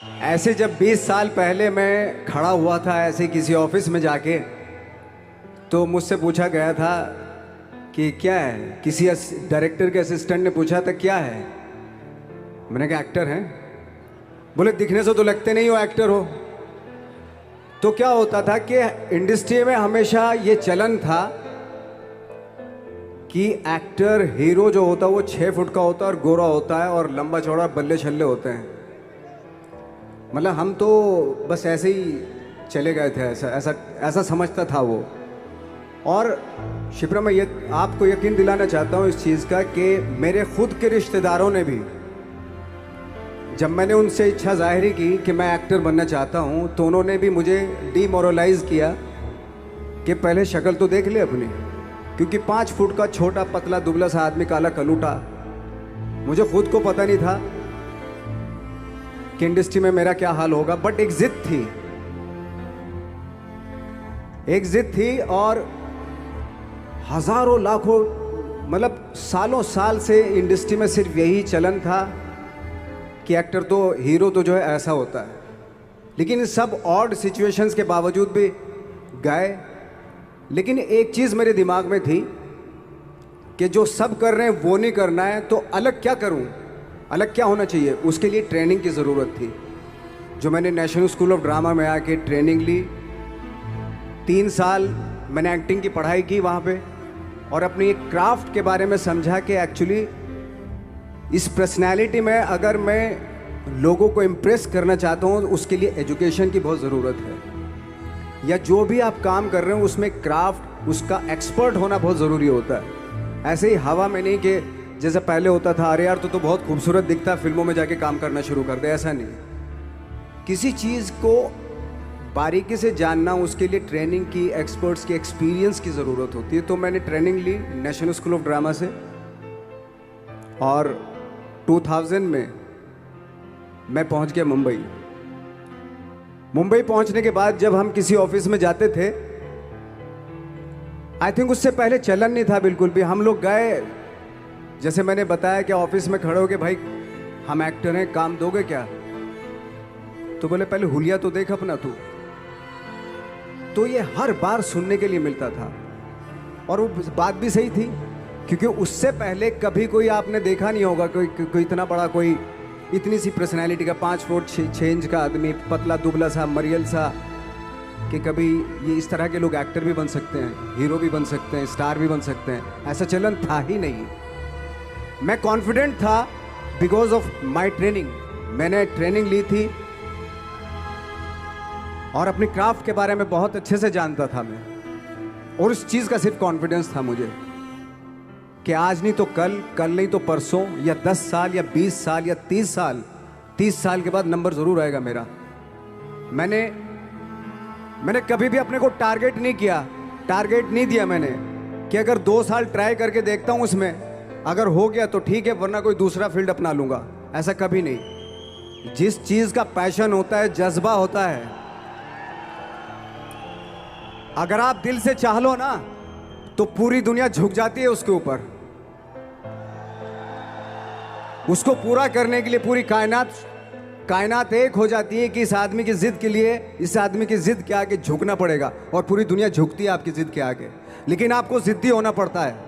ऐसे जब 20 साल पहले मैं खड़ा हुआ था ऐसे किसी ऑफिस में जाके, तो मुझसे पूछा गया था कि क्या है। किसी डायरेक्टर के असिस्टेंट ने पूछा था क्या है। मैंने कहा एक्टर हैं। बोले दिखने से तो लगते नहीं हो एक्टर हो। तो क्या होता था कि इंडस्ट्री में हमेशा ये चलन था कि एक्टर हीरो जो होता है वो 6 फुट का होता है और गोरा होता है और लंबा चौड़ा बल्ले छल्ले होते हैं। मतलब हम तो बस ऐसे ही चले गए थे, ऐसा ऐसा ऐसा समझता था वो। और शिप्रा, मैं ये आपको यकीन दिलाना चाहता हूँ इस चीज़ का कि मेरे खुद के रिश्तेदारों ने भी, जब मैंने उनसे इच्छा जाहिर की कि मैं एक्टर बनना चाहता हूँ, तो उन्होंने भी मुझे डीमोरलाइज किया कि पहले शक्ल तो देख ले अपनी, क्योंकि 5 फुट का छोटा पतला दुबला सा आदमी, काला कलूटा। मुझे खुद को पता नहीं था कि इंडस्ट्री में मेरा क्या हाल होगा, बट एक जिद थी, एक जिद थी। और हजारों लाखों, मतलब सालों साल से इंडस्ट्री में सिर्फ यही चलन था कि एक्टर तो, हीरो तो जो है ऐसा होता है। लेकिन इन सब ऑड सिचुएशंस के बावजूद भी गए। लेकिन एक चीज़ मेरे दिमाग में थी कि जो सब कर रहे हैं वो नहीं करना है, तो अलग क्या करूं, अलग क्या होना चाहिए। उसके लिए ट्रेनिंग की ज़रूरत थी, जो मैंने नेशनल स्कूल ऑफ ड्रामा में आके ट्रेनिंग ली। 3 साल मैंने एक्टिंग की पढ़ाई की वहाँ पे, और अपनी एक क्राफ्ट के बारे में समझा कि एक्चुअली इस पर्सनैलिटी में अगर मैं लोगों को इम्प्रेस करना चाहता हूँ, उसके लिए एजुकेशन की बहुत ज़रूरत है। या जो भी आप काम कर रहे हो उसमें क्राफ्ट, उसका एक्सपर्ट होना बहुत ज़रूरी होता है। ऐसे ही हवा में नहीं कि जैसे पहले होता था, अरे यार तो बहुत खूबसूरत दिखता, फिल्मों में जाके काम करना शुरू कर दे, ऐसा नहीं। किसी चीज़ को बारीकी से जानना, उसके लिए ट्रेनिंग की, एक्सपर्ट्स की, एक्सपीरियंस की ज़रूरत होती है। तो मैंने ट्रेनिंग ली नेशनल स्कूल ऑफ ड्रामा से, और 2000 में मैं पहुंच गया मुंबई। मुंबई पहुंचने के बाद जब हम किसी ऑफिस में जाते थे, आई थिंक उससे पहले चलन नहीं था बिल्कुल भी। हम लोग गए, जैसे मैंने बताया कि ऑफिस में खड़े हो के, भाई हम एक्टर हैं, काम दोगे क्या। तो बोले पहले हुलिया तो देख अपना तू। तो ये हर बार सुनने के लिए मिलता था, और वो बात भी सही थी, क्योंकि उससे पहले कभी कोई आपने देखा नहीं होगा कोई इतना बड़ा, कोई इतनी सी पर्सनैलिटी का 5 फुट 6 इंच का आदमी, पतला दुबला सा मरियल सा, कि कभी ये इस तरह के लोग एक्टर भी बन सकते हैं, हीरो भी बन सकते हैं, स्टार भी बन सकते हैं। ऐसा चलन था ही नहीं। मैं कॉन्फिडेंट था बिकॉज ऑफ माई ट्रेनिंग। मैंने ट्रेनिंग ली थी और अपनी क्राफ्ट के बारे में बहुत अच्छे से जानता था मैं, और उस चीज़ का सिर्फ कॉन्फिडेंस था मुझे कि आज नहीं तो कल, कल नहीं तो परसों, या 10 साल या 20 साल या 30 साल, 30 साल के बाद नंबर ज़रूर आएगा मेरा। मैंने कभी भी अपने को टारगेट नहीं किया, टारगेट नहीं दिया मैंने कि अगर 2 साल ट्राई करके देखता हूँ, उसमें अगर हो गया तो ठीक है, वरना कोई दूसरा फील्ड अपना लूँगा। ऐसा कभी नहीं। जिस चीज़ का पैशन होता है, जज्बा होता है, अगर आप दिल से चाह लो ना, तो पूरी दुनिया झुक जाती है उसके ऊपर। उसको पूरा करने के लिए पूरी कायनात एक हो जाती है कि इस आदमी की जिद के लिए, इस आदमी की जिद के आगे झुकना पड़ेगा, और पूरी दुनिया झुकती है आपकी जिद के आगे। लेकिन आपको जिद्दी होना पड़ता है,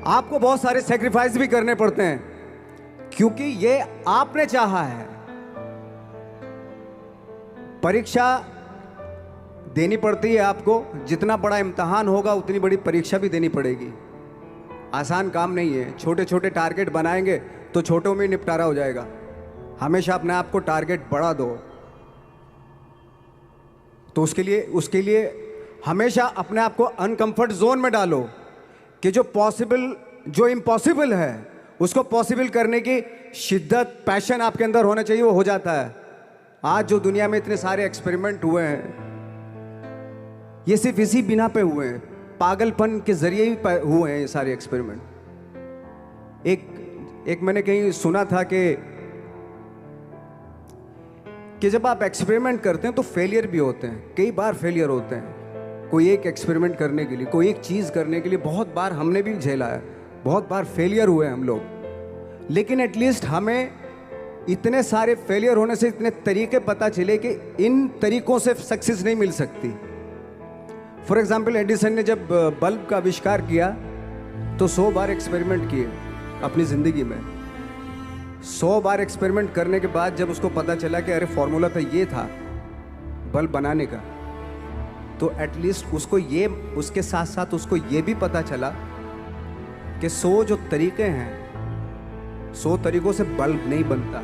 आपको बहुत सारे सेक्रीफाइस भी करने पड़ते हैं, क्योंकि ये आपने चाहा है। परीक्षा देनी पड़ती है आपको, जितना बड़ा इम्तहान होगा उतनी बड़ी परीक्षा भी देनी पड़ेगी। आसान काम नहीं है। छोटे छोटे टारगेट बनाएंगे तो छोटों में निपटारा हो जाएगा। हमेशा अपने आप को टारगेट बढ़ा दो। तो उसके लिए हमेशा अपने आप को अनकंफर्ट जोन में डालो, कि जो इम्पॉसिबल है उसको पॉसिबल करने की शिद्दत, पैशन आपके अंदर होना चाहिए, वो हो जाता है। आज जो दुनिया में इतने सारे एक्सपेरिमेंट हुए हैं, ये सिर्फ इसी बिना पे हुए हैं, पागलपन के जरिए ही हुए हैं ये सारे एक्सपेरिमेंट। एक मैंने कहीं सुना था कि जब आप एक्सपेरिमेंट करते हैं तो फेलियर भी होते हैं, कई बार फेलियर होते हैं। कोई एक एक्सपेरिमेंट करने के लिए, कोई एक चीज़ करने के लिए बहुत बार हमने भी झेला है, बहुत बार फेलियर हुए हम लोग। लेकिन एटलीस्ट हमें इतने सारे फेलियर होने से इतने तरीके पता चले कि इन तरीकों से सक्सेस नहीं मिल सकती। फॉर एग्जाम्पल, एडिसन ने जब बल्ब का आविष्कार किया तो 100 बार एक्सपेरिमेंट किए अपनी ज़िंदगी में। 100 बार एक्सपेरिमेंट करने के बाद जब उसको पता चला कि अरे फॉर्मूला तो ये था बल्ब बनाने का, तो एटलीस्ट उसको ये, उसके साथ साथ उसको ये भी पता चला कि 100 जो तरीके हैं, 100 तरीकों से बल्ब नहीं बनता,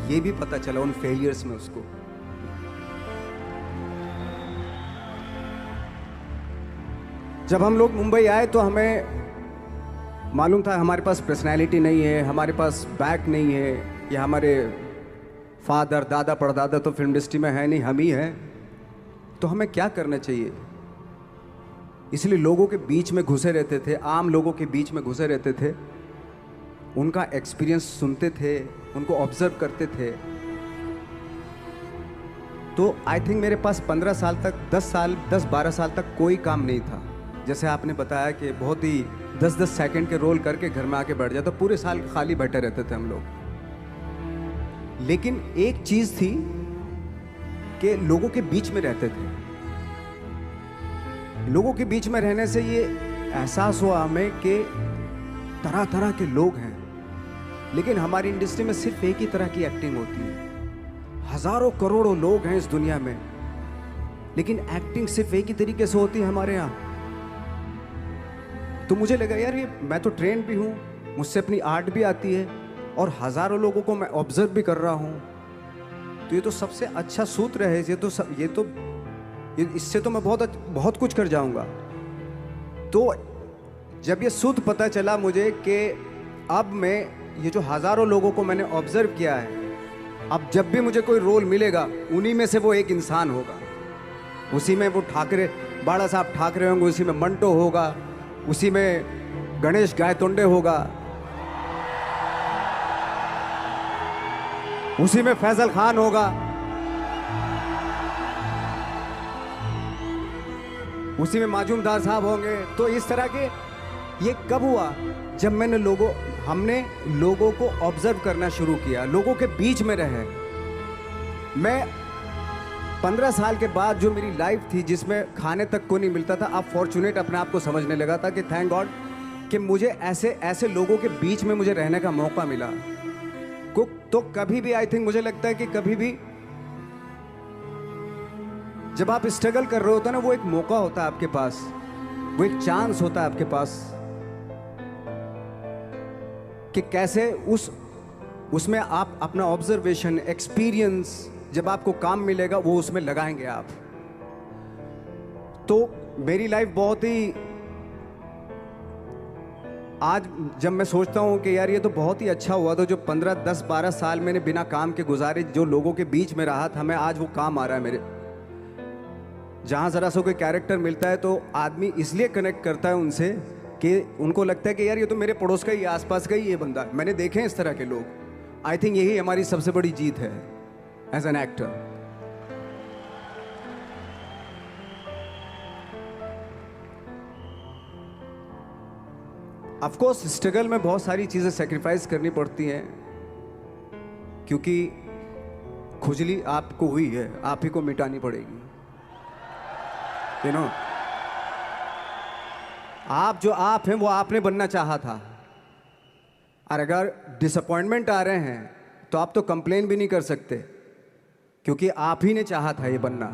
ये भी पता चला उन फेलियर्स में उसको। जब हम लोग मुंबई आए तो हमें मालूम था हमारे पास पर्सनैलिटी नहीं है, हमारे पास बैक नहीं है, या हमारे फादर दादा परदादा तो फिल्म इंडस्ट्री में है नहीं, हम ही हैं, तो हमें क्या करना चाहिए। इसलिए लोगों के बीच में घुसे रहते थे, आम लोगों के बीच में घुसे रहते थे, उनका एक्सपीरियंस सुनते थे, उनको ऑब्जर्व करते थे। तो आई थिंक मेरे पास 15 साल तक, 10-12 साल तक कोई काम नहीं था। जैसे आपने बताया कि बहुत ही 10-10 सेकंड के रोल करके घर में आके बैठ जाता, पूरे साल खाली बैठे रहते थे हम लोग। लेकिन एक चीज़ थी कि लोगों के बीच में रहते थे। लोगों के बीच में रहने से ये एहसास हुआ हमें कि तरह तरह के लोग हैं, लेकिन हमारी इंडस्ट्री में सिर्फ एक ही तरह की एक्टिंग होती है। हजारों करोड़ों लोग हैं इस दुनिया में, लेकिन एक्टिंग सिर्फ एक ही तरीके से होती है हमारे यहाँ। तो मुझे लगा यार, ये मैं तो ट्रेन भी हूँ, मुझसे अपनी आर्ट भी आती है, और हजारों लोगों को मैं ऑब्जर्व भी कर रहा हूँ, तो ये तो सबसे अच्छा सूत्र है। इससे तो मैं बहुत कुछ कर जाऊंगा। तो जब ये सूत्र पता चला मुझे कि अब मैं ये जो हजारों लोगों को मैंने ऑब्जर्व किया है, अब जब भी मुझे कोई रोल मिलेगा उन्हीं में से वो एक इंसान होगा। उसी में वो ठाकरे, बाला साहब ठाकरे होंगे, उसी में मंटो होगा, उसी में गणेश गायतोंडे होगा, उसी में फैजल खान होगा, उसी में माजूमदार साहब होंगे। तो इस तरह के, ये कब हुआ? जब हमने लोगों को ऑब्जर्व करना शुरू किया, लोगों के बीच में रहे। मैं 15 साल के बाद जो मेरी लाइफ थी, जिसमें खाने तक को नहीं मिलता था, अब फॉर्चुनेट अपने आप को समझने लगा था कि थैंक गॉड कि मुझे ऐसे लोगों के बीच में मुझे रहने का मौका मिला। तो कभी भी आई थिंक मुझे लगता है कि कभी भी जब आप स्ट्रगल कर रहे होते हैं ना, वो एक मौका होता है आपके पास, वो एक चांस होता है आपके पास कि कैसे उसमें आप अपना ऑब्जर्वेशन, एक्सपीरियंस, जब आपको काम मिलेगा वो उसमें लगाएंगे आप। तो मेरी लाइफ बहुत ही, आज जब मैं सोचता हूँ कि यार ये तो बहुत ही अच्छा हुआ, तो जो 15, 10, 12 साल मैंने बिना काम के गुजारे, जो लोगों के बीच में रहा था मैं, आज वो काम आ रहा है मेरे। जहाँ ज़रा सा कोई कैरेक्टर मिलता है तो आदमी इसलिए कनेक्ट करता है उनसे कि उनको लगता है कि यार ये तो मेरे पड़ोस का ही, आसपास का ही ये बंदा, मैंने देखे हैं इस तरह के लोग। आई थिंक यही हमारी सबसे बड़ी जीत है as an actor. Of course struggle में बहुत सारी चीज़ें सेक्रीफाइस करनी पड़ती हैं, क्योंकि खुजली आपको हुई है, आप ही को मिटानी पड़ेगी। यू नो, आप जो आप हैं वो आपने बनना चाहा था, और अगर डिसअपॉइंटमेंट आ रहे हैं तो आप तो कंप्लेन भी नहीं कर सकते, क्योंकि आप ही ने चाहा था ये बनना।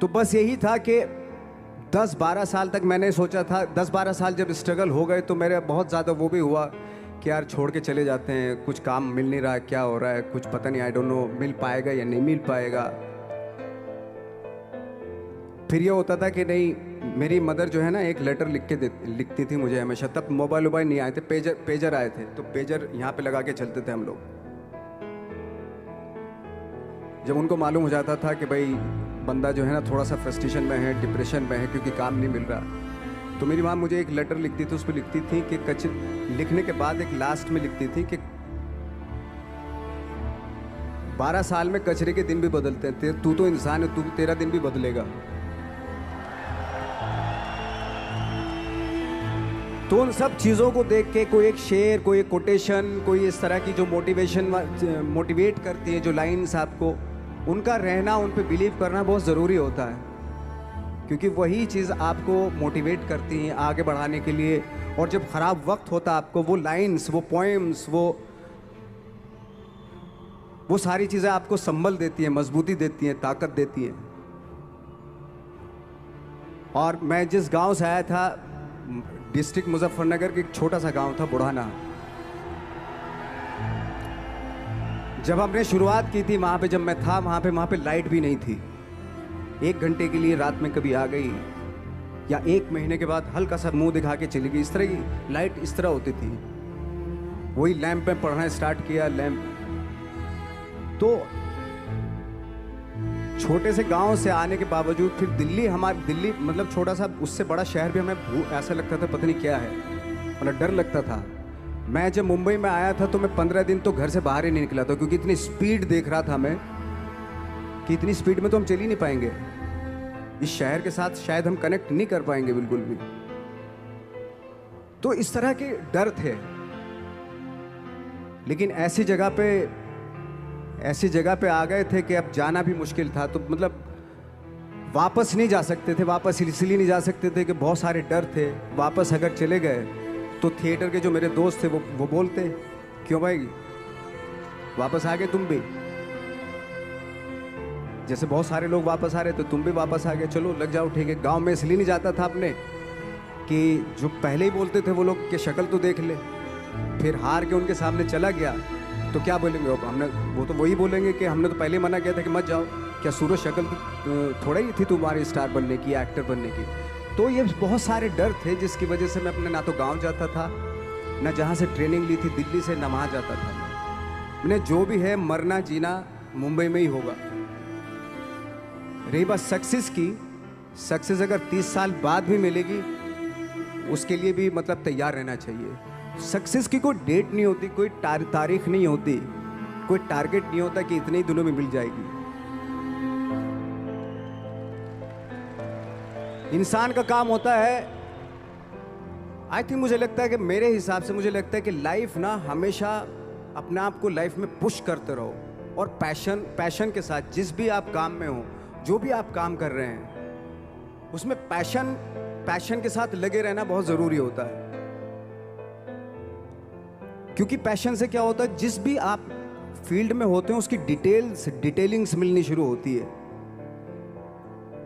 तो बस यही था कि 10-12 साल तक मैंने सोचा था, 10-12 साल जब स्ट्रगल हो गए तो मेरे बहुत ज़्यादा वो भी हुआ कि यार छोड़ के चले जाते हैं, कुछ काम मिल नहीं रहा है, क्या हो रहा है कुछ पता नहीं, आई डोंट नो मिल पाएगा या नहीं मिल पाएगा। फिर ये होता था कि नहीं, मेरी मदर जो है ना एक लेटर लिखती थी मुझे हमेशा। तब मोबाइल नहीं आए थे, पेजर आए थे, तो पेजर यहाँ पे लगा के चलते थे हम लोग। जब उनको मालूम हो जाता था कि भाई बंदा जो है ना थोड़ा सा फ्रस्ट्रेशन में है, डिप्रेशन में है, क्योंकि काम नहीं मिल रहा, तो मेरी माँ मुझे एक लेटर लिखती थी। उस पर लिखती थी कि लिखने के बाद एक लास्ट में लिखती थी कि 12 साल में कचरे के दिन भी बदलते हैं, तू तो इंसान है, तेरा दिन भी बदलेगा। तो उन सब चीज़ों को देख के कोई एक शेर, कोई एक कोटेशन, कोई इस तरह की जो मोटिवेट करती है जो लाइंस आपको, उनका रहना, उन पे बिलीव करना बहुत ज़रूरी होता है, क्योंकि वही चीज़ आपको मोटिवेट करती हैं आगे बढ़ाने के लिए। और जब ख़राब वक्त होता है आपको, वो लाइंस, वो पोएम्स, वो सारी चीज़ें आपको संबल देती हैं, मजबूती देती हैं, ताकत देती हैं। और मैं जिस गांव से आया था, डिस्ट्रिक्ट मुजफ्फरनगर के एक छोटा सा गांव था बुढ़ाना। जब हमने शुरुआत की थी वहाँ पे, जब मैं था वहाँ पे लाइट भी नहीं थी। 1 घंटे के लिए रात में कभी आ गई, या 1 महीने के बाद हल्का सा मुंह दिखा के चली गई। इस तरह की लाइट इस तरह होती थी। वही लैंप में पढ़ना स्टार्ट किया, लैंप। तो छोटे से गांव से आने के बावजूद फिर दिल्ली मतलब छोटा सा, उससे बड़ा शहर भी हमें ऐसा लगता था पता नहीं क्या है, मतलब डर लगता था। मैं जब मुंबई में आया था तो मैं 15 दिन तो घर से बाहर ही नहीं निकला था, क्योंकि इतनी स्पीड देख रहा था मैं कि इतनी स्पीड में तो हम चल ही नहीं पाएंगे, इस शहर के साथ शायद हम कनेक्ट नहीं कर पाएंगे बिल्कुल भी। तो इस तरह के डर थे। लेकिन ऐसी जगह पे आ गए थे कि अब जाना भी मुश्किल था। तो मतलब वापस नहीं जा सकते थे, वापस इसलिए नहीं जा सकते थे कि बहुत सारे डर थे। वापस अगर चले गए तो थिएटर के जो मेरे दोस्त थे वो बोलते, क्यों भाई वापस आ गए तुम भी, जैसे बहुत सारे लोग वापस आ रहे तो तुम भी वापस आ गए, चलो लग जाओ ठीक है। गांव में इसलिए नहीं जाता था अपने कि जो पहले ही बोलते थे वो लोग कि शक्ल तो देख ले, फिर हार के उनके सामने चला गया तो क्या बोलेंगे वो तो वही बोलेंगे कि हमने तो पहले ही मना किया था कि मत जाओ, क्या सूरज शक्ल थोड़ा ही थी तुम्हारी स्टार बनने की, एक्टर बनने की। तो ये बहुत सारे डर थे जिसकी वजह से मैं अपने ना तो गांव जाता था, ना जहाँ से ट्रेनिंग ली थी दिल्ली से, ना वहाँ जाता था। मैंने जो भी है मरना जीना मुंबई में ही होगा। रही बात सक्सेस की, सक्सेस अगर 30 साल बाद भी मिलेगी उसके लिए भी मतलब तैयार रहना चाहिए। सक्सेस की कोई डेट नहीं होती, कोई तारीख नहीं होती, कोई टारगेट नहीं होता कि इतने ही दिनों में मिल जाएगी। इंसान का काम होता है, आई थिंक मुझे लगता है कि मेरे हिसाब से मुझे लगता है कि लाइफ ना हमेशा अपने आप को लाइफ में पुश करते रहो, और पैशन के साथ जिस भी आप काम में हो, जो भी आप काम कर रहे हैं उसमें पैशन के साथ लगे रहना बहुत ज़रूरी होता है। क्योंकि पैशन से क्या होता है, जिस भी आप फील्ड में होते हैं उसकी डिटेलिंग्स मिलनी शुरू होती है।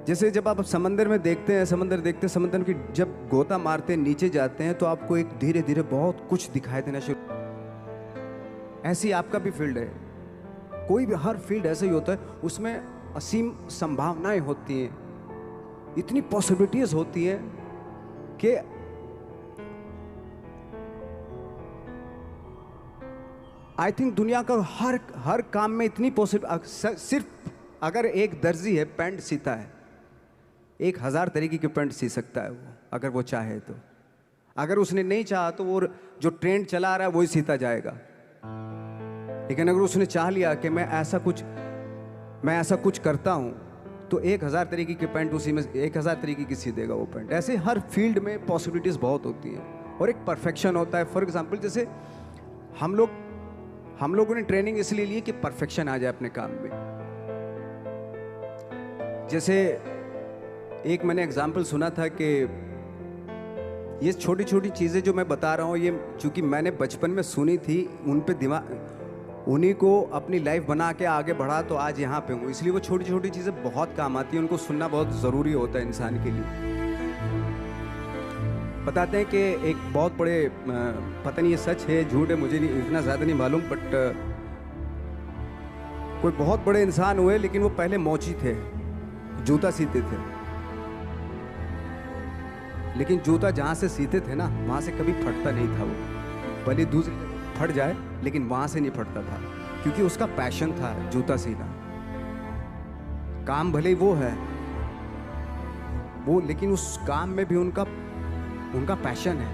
जैसे जब आप समंदर में देखते हैं, समंदर की जब गोता मारते हैं, नीचे जाते हैं तो आपको एक धीरे धीरे बहुत कुछ दिखाई देना शुरू। ऐसी आपका भी फील्ड है, कोई भी हर फील्ड ऐसा ही होता है, उसमें असीम संभावनाएं होती हैं, इतनी पॉसिबिलिटीज होती हैं कि आई थिंक दुनिया का हर काम में इतनी सिर्फ अगर एक दर्जी है पैंट सीता है, 1000 तरीके की पैंट सी सकता है वो, अगर वो चाहे तो। अगर उसने नहीं चाहा तो वो जो ट्रेंड चला रहा है वही सीता जाएगा। लेकिन अगर उसने चाह लिया कि मैं ऐसा कुछ करता हूँ, तो 1000 तरीके की पैंट उसी में 1000 तरीके की सी देगा वो पैंट। ऐसे हर फील्ड में पॉसिबिलिटीज़ बहुत होती हैं, और एक परफेक्शन होता है। फॉर एग्जाम्पल जैसे हम लोगों ने ट्रेनिंग इसलिए ली कि परफेक्शन आ जाए अपने काम में। जैसे एक मैंने एग्जाम्पल सुना था कि ये छोटी छोटी चीज़ें जो मैं बता रहा हूँ, ये चूँकि मैंने बचपन में सुनी थी, उन पे उन्हीं को अपनी लाइफ बना के आगे बढ़ा तो आज यहाँ पे हूँ। इसलिए वो छोटी छोटी चीज़ें बहुत काम आती हैं, उनको सुनना बहुत ज़रूरी होता है इंसान के लिए। बताते हैं कि एक बहुत बड़े, पता नहीं ये सच है झूठ है, मुझे नहीं इतना ज़्यादा नहीं मालूम, बट कोई बहुत बड़े इंसान हुए, लेकिन वो पहले मोची थे, जूता सीते थे। लेकिन जूता जहाँ से सीते थे ना, वहाँ से कभी फटता नहीं था वो, भले दूसरी फट जाए लेकिन वहाँ से नहीं फटता था, क्योंकि उसका पैशन था जूता सीना। काम भले ही वो है वो, लेकिन उस काम में भी उनका पैशन है।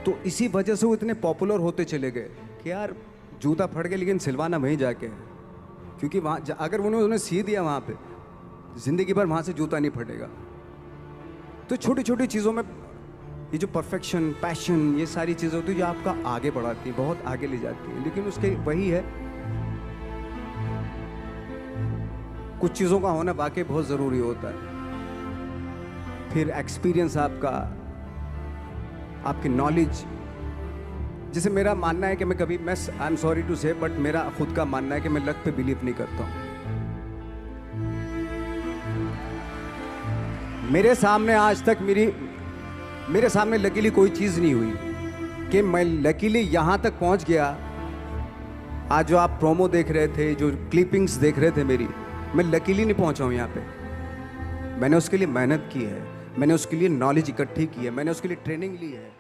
तो इसी वजह से वो इतने पॉपुलर होते चले गए कि यार जूता फट गया लेकिन सिलवाना वहीं जाके है, क्योंकि वहाँ अगर उन्होंने सी दिया वहाँ पे, ज़िंदगी भर वहाँ से जूता नहीं फटेगा। तो छोटी छोटी चीज़ों में ये जो परफेक्शन, पैशन, ये सारी चीज़ें होती है जो आपका आगे बढ़ाती है, बहुत आगे ले जाती है। लेकिन उसके वही है, कुछ चीज़ों का होना वाकई बहुत ज़रूरी होता है। फिर एक्सपीरियंस आपका, आपकी नॉलेज। जैसे मेरा मानना है कि मैं कभी, मैं आई एम सॉरी टू से, बट मेरा खुद का मानना है कि मैं लक पे बिलीव नहीं करता हूँ। मेरे सामने आज तक मेरे सामने लकीली कोई चीज़ नहीं हुई कि मैं लकीली यहाँ तक पहुँच गया। आज जो आप प्रोमो देख रहे थे, जो क्लिपिंग्स देख रहे थे मेरी, मैं लकीली नहीं पहुँचा हूँ यहाँ पे। मैंने उसके लिए मेहनत की है, मैंने उसके लिए नॉलेज इकट्ठी की है, मैंने उसके लिए ट्रेनिंग ली है।